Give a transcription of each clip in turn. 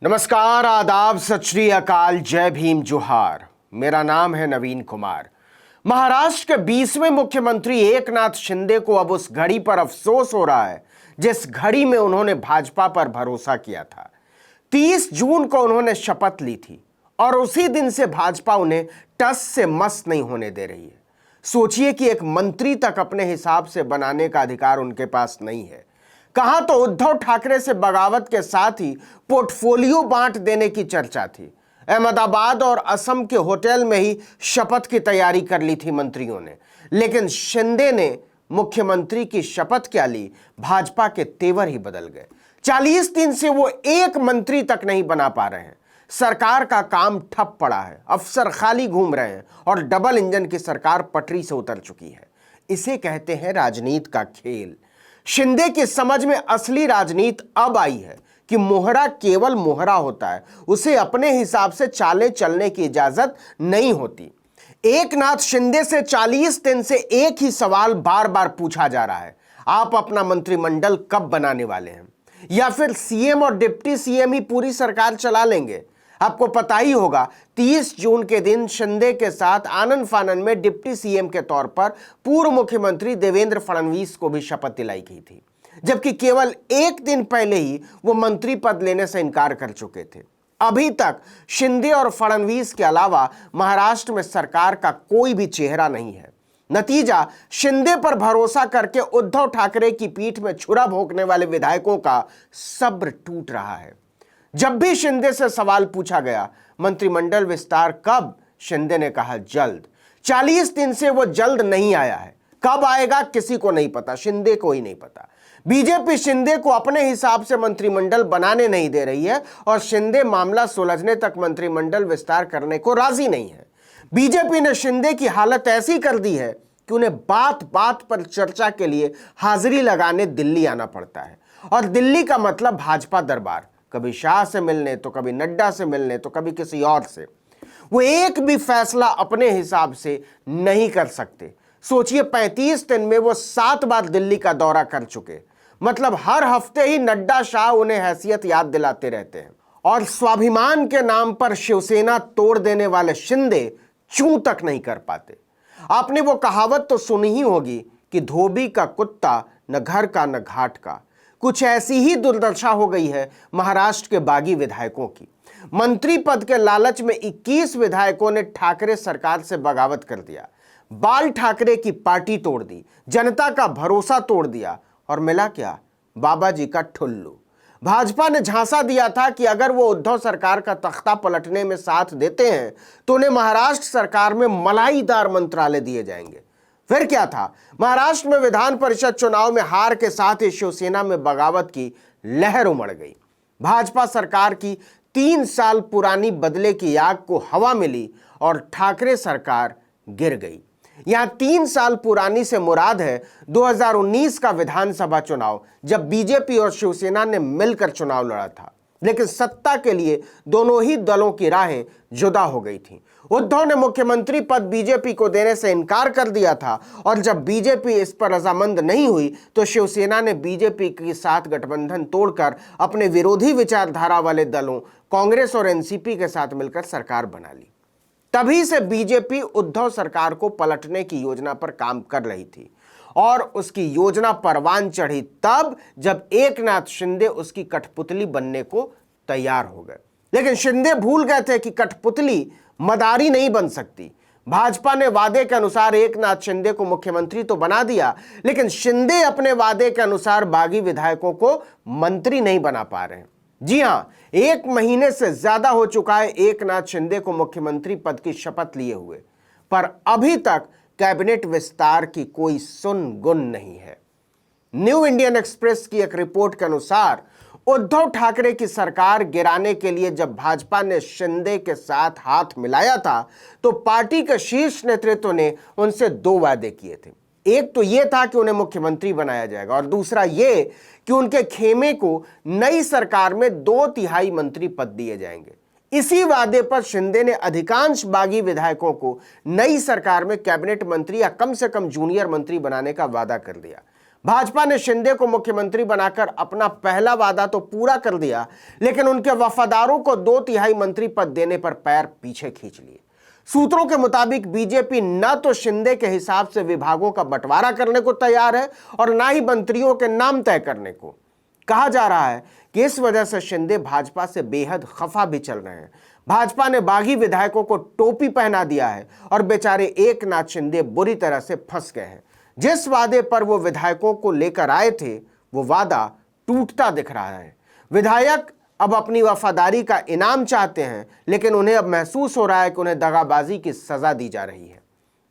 नमस्कार, आदाब, सत श्री अकाल, जय भीम, जोहार। मेरा नाम है नवीन कुमार। महाराष्ट्र के 20वें मुख्यमंत्री एकनाथ शिंदे को अब उस घड़ी पर अफसोस हो रहा है जिस घड़ी में उन्होंने भाजपा पर भरोसा किया था। 30 जून को उन्होंने शपथ ली थी और उसी दिन से भाजपा उन्हें टस से मस नहीं होने दे रही है। सोचिए कि एक मंत्री तक अपने हिसाब से बनाने का अधिकार उनके पास नहीं है। कहा तो उद्धव ठाकरे से बगावत के साथ ही पोर्टफोलियो बांट देने की चर्चा थी। अहमदाबाद और असम के होटल में ही शपथ की तैयारी कर ली थी मंत्रियों ने। लेकिन शिंदे ने मुख्यमंत्री की शपथ क्या ली, भाजपा के तेवर ही बदल गए। 40 दिन से वो एक मंत्री तक नहीं बना पा रहे हैं। सरकार का काम ठप पड़ा है, अफसर खाली घूम रहे हैं और डबल इंजन की सरकार पटरी से उतर चुकी है। इसे कहते हैं राजनीति का खेल। शिंदे की समझ में असली राजनीति अब आई है कि मोहरा केवल मोहरा होता है, उसे अपने हिसाब से चालें चलने की इजाजत नहीं होती। एकनाथ शिंदे से 40 दिन से एक ही सवाल बार बार पूछा जा रहा है, आप अपना मंत्रिमंडल कब बनाने वाले हैं? या फिर सीएम और डिप्टी सीएम ही पूरी सरकार चला लेंगे? आपको पता ही होगा 30 जून के दिन शिंदे के साथ आनन फानन में डिप्टी सीएम के तौर पर पूर्व मुख्यमंत्री देवेंद्र फडणवीस को भी शपथ दिलाई गई थी, जबकि केवल एक दिन पहले ही वो मंत्री पद लेने से इनकार कर चुके थे। अभी तक शिंदे और फडणवीस के अलावा महाराष्ट्र में सरकार का कोई भी चेहरा नहीं है। नतीजा, शिंदे पर भरोसा करके उद्धव ठाकरे की पीठ में छुरा भोंकने वाले विधायकों का सब्र टूट रहा है। जब भी शिंदे से सवाल पूछा गया, मंत्रिमंडल विस्तार कब, शिंदे ने कहा जल्द। 40 दिन से वो जल्द नहीं आया है। कब आएगा किसी को नहीं पता, शिंदे को ही नहीं पता। बीजेपी शिंदे को अपने हिसाब से मंत्रिमंडल बनाने नहीं दे रही है और शिंदे मामला सुलझने तक मंत्रिमंडल विस्तार करने को राजी नहीं है। बीजेपी ने शिंदे की हालत ऐसी कर दी है कि उन्हें बात बात पर चर्चा के लिए हाजिरी लगाने दिल्ली आना पड़ता है। और दिल्ली का मतलब भाजपा दरबार, कभी शाह से मिलने, तो कभी नड्डा से मिलने, तो कभी किसी और से। वो एक भी फैसला अपने हिसाब से नहीं कर सकते। सोचिए, 35 दिन में वो 7 बार दिल्ली का दौरा कर चुके। मतलब हर हफ्ते ही नड्डा शाह उन्हें हैसियत याद दिलाते रहते हैं। और स्वाभिमान के नाम पर शिवसेना तोड़ देने वाले शिंदे चूं तक नहीं कर पाते। आपने वो कहावत तो सुनी ही होगी कि धोबी का कुत्ता न घर का न घाट का। कुछ ऐसी ही दुर्दशा हो गई है महाराष्ट्र के बागी विधायकों की। मंत्री पद के लालच में 21 विधायकों ने ठाकरे सरकार से बगावत कर दिया। बाल ठाकरे की पार्टी तोड़ दी, जनता का भरोसा तोड़ दिया और मिला क्या? बाबा जी का ठुल्लू। भाजपा ने झांसा दिया था कि अगर वो उद्धव सरकार का तख्ता पलटने में साथ देते हैं तो उन्हें महाराष्ट्र सरकार में मलाईदार मंत्रालय दिए जाएंगे। फिर क्या था? महाराष्ट्र में विधान परिषद चुनाव में हार के साथ ही शिवसेना में बगावत की लहर उमड़ गई। भाजपा सरकार की 3 साल पुरानी बदले की आग को हवा मिली और ठाकरे सरकार गिर गई। यहां 3 साल पुरानी से मुराद है 2019 का विधानसभा चुनाव, जब बीजेपी और शिवसेना ने मिलकर चुनाव लड़ा था। लेकिन सत्ता के लिए दोनों ही दलों की राहें जुदा हो गई थीं। उद्धव ने मुख्यमंत्री पद बीजेपी को देने से इनकार कर दिया था और जब बीजेपी इस पर रजामंद नहीं हुई तो शिवसेना ने बीजेपी के साथ गठबंधन तोड़कर अपने विरोधी विचारधारा वाले दलों कांग्रेस और एनसीपी के साथ मिलकर सरकार बना ली। तभी से बीजेपी उद्धव सरकार को पलटने की योजना पर काम कर रही थी और उसकी योजना परवान चढ़ी तब जब एकनाथ शिंदे उसकी कठपुतली बनने को तैयार हो गए। लेकिन शिंदे भूल गए थे कि कठपुतली मदारी नहीं बन सकती। भाजपा ने वादे के अनुसार एकनाथ शिंदे को मुख्यमंत्री तो बना दिया, लेकिन शिंदे अपने वादे के अनुसार बागी विधायकों को मंत्री नहीं बना पा रहे हैं। जी हां, 1 महीने से ज्यादा हो चुका है एकनाथ शिंदे को मुख्यमंत्री पद की शपथ लिए हुए, पर अभी तक कैबिनेट विस्तार की कोई सुन गुन नहीं है। न्यू इंडियन एक्सप्रेस की एक रिपोर्ट के अनुसार उद्धव ठाकरे की सरकार गिराने के लिए जब भाजपा ने शिंदे के साथ हाथ मिलाया था तो पार्टी के शीर्ष नेतृत्व ने उनसे 2 वादे किए थे। एक तो यह था कि उन्हें मुख्यमंत्री बनाया जाएगा और दूसरा यह कि उनके खेमे को नई सरकार में 2/3 मंत्री पद दिए जाएंगे। इसी वादे पर शिंदे ने अधिकांश बागी विधायकों को नई सरकार में कैबिनेट मंत्री या कम से कम जूनियर मंत्री बनाने का वादा कर दिया। भाजपा ने शिंदे को मुख्यमंत्री बनाकर अपना पहला वादा तो पूरा कर दिया, लेकिन उनके वफादारों को 2/3 मंत्री पद देने पर पैर पीछे खींच लिए। सूत्रों के मुताबिक बीजेपी न तो शिंदे के हिसाब से विभागों का बंटवारा करने को तैयार है और न ही मंत्रियों के नाम तय करने को। कहा जा रहा है कि इस वजह से शिंदे भाजपा से बेहद खफा भी चल रहे हैं। भाजपा ने बागी विधायकों को टोपी पहना दिया है और बेचारे एकनाथ शिंदे बुरी तरह से फंस गए हैं। जिस वादे पर वो विधायकों को लेकर आए थे, वो वादा टूटता दिख रहा है। विधायक अब अपनी वफादारी का इनाम चाहते हैं, लेकिन उन्हें अब महसूस हो रहा है कि उन्हें दगाबाजी की सजा दी जा रही है।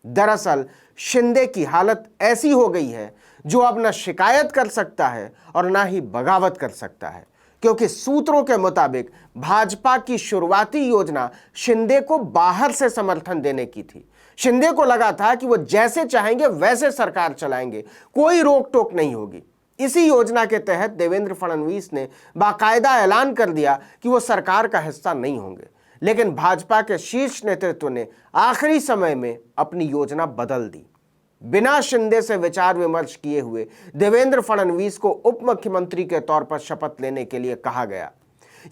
दरअसल शिंदे की हालत ऐसी हो गई है जो अब न शिकायत कर सकता है और न ही बगावत कर सकता है, क्योंकि सूत्रों के मुताबिक भाजपा की शुरुआती योजना शिंदे को बाहर से समर्थन देने की थी। शिंदे को लगा था कि वो जैसे चाहेंगे वैसे सरकार चलाएंगे, कोई रोक टोक नहीं होगी। इसी योजना के तहत देवेंद्र फडणवीस ने बाकायदा ऐलान कर दिया कि वो सरकार का हिस्सा नहीं होंगे, लेकिन भाजपा के शीर्ष नेतृत्व ने आखिरी समय में अपनी योजना बदल दी। बिना शिंदे से विचार विमर्श किए हुए देवेंद्र फडणवीस को उप मुख्यमंत्री के तौर पर शपथ लेने के लिए कहा गया।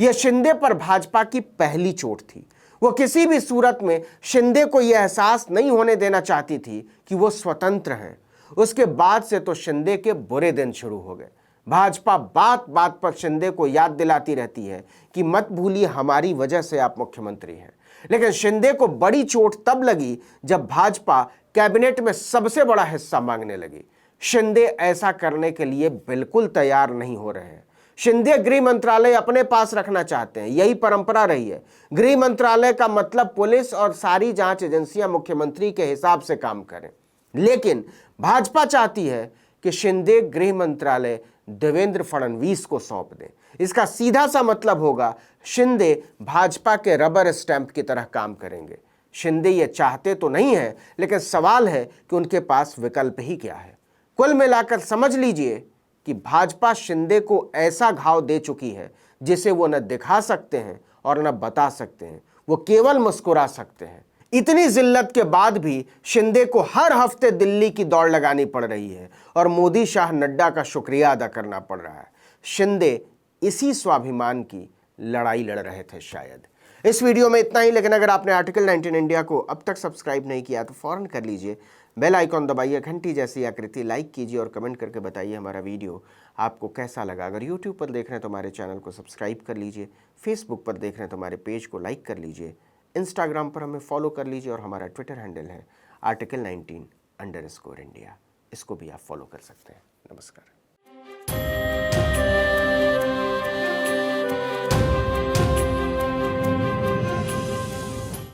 यह शिंदे पर भाजपा की पहली चोट थी। वो किसी भी सूरत में शिंदे को यह एहसास नहीं होने देना चाहती थी कि वो स्वतंत्र हैं। उसके बाद से तो शिंदे के बुरे दिन शुरू हो गए। भाजपा बात बात पर शिंदे को याद दिलाती रहती है कि मत भूलिए हमारी वजह से आप मुख्यमंत्री हैं। लेकिन शिंदे को बड़ी चोट तब लगी जब भाजपा कैबिनेट में सबसे बड़ा हिस्सा मांगने लगी। शिंदे ऐसा करने के लिए बिल्कुल तैयार नहीं हो रहे हैं। शिंदे गृह मंत्रालय अपने पास रखना चाहते हैं, यही परंपरा रही है। गृह मंत्रालय का मतलब पुलिस और सारी जांच एजेंसियां मुख्यमंत्री के हिसाब से काम करें, लेकिन भाजपा चाहती है कि शिंदे गृह मंत्रालय देवेंद्र फडणवीस को सौंप दें। इसका सीधा सा मतलब होगा शिंदे भाजपा के रबर स्टैंप की तरह काम करेंगे। शिंदे ये चाहते तो नहीं है, लेकिन सवाल है कि उनके पास विकल्प ही क्या है। कुल मिलाकर समझ लीजिए कि भाजपा शिंदे को ऐसा घाव दे चुकी है जिसे वो न दिखा सकते हैं और न बता सकते हैं, वो केवल मुस्कुरा सकते हैं। इतनी जिल्लत के बाद भी शिंदे को हर हफ्ते दिल्ली की दौड़ लगानी पड़ रही है और मोदी शाह नड्डा का शुक्रिया अदा करना पड़ रहा है। शिंदे इसी स्वाभिमान की लड़ाई लड़ रहे थे शायद। इस वीडियो में इतना ही, लेकिन अगर आपने आर्टिकल 19 इंडिया को अब तक सब्सक्राइब नहीं किया तो फौरन कर लीजिए। बेल आइकॉन दबाइए, घंटी जैसी आकृति लाइक कीजिए और कमेंट करके बताइए हमारा वीडियो आपको कैसा लगा। अगर यूट्यूब पर देख रहे हैं तो हमारे चैनल को सब्सक्राइब कर लीजिए, फेसबुक पर देख रहे हैं तो हमारे पेज को लाइक कर लीजिए, इंस्टाग्राम पर हमें फॉलो कर लीजिए और हमारा ट्विटर हैंडल है article19_India। इसको भी आप फॉलो कर सकते हैं। नमस्कार।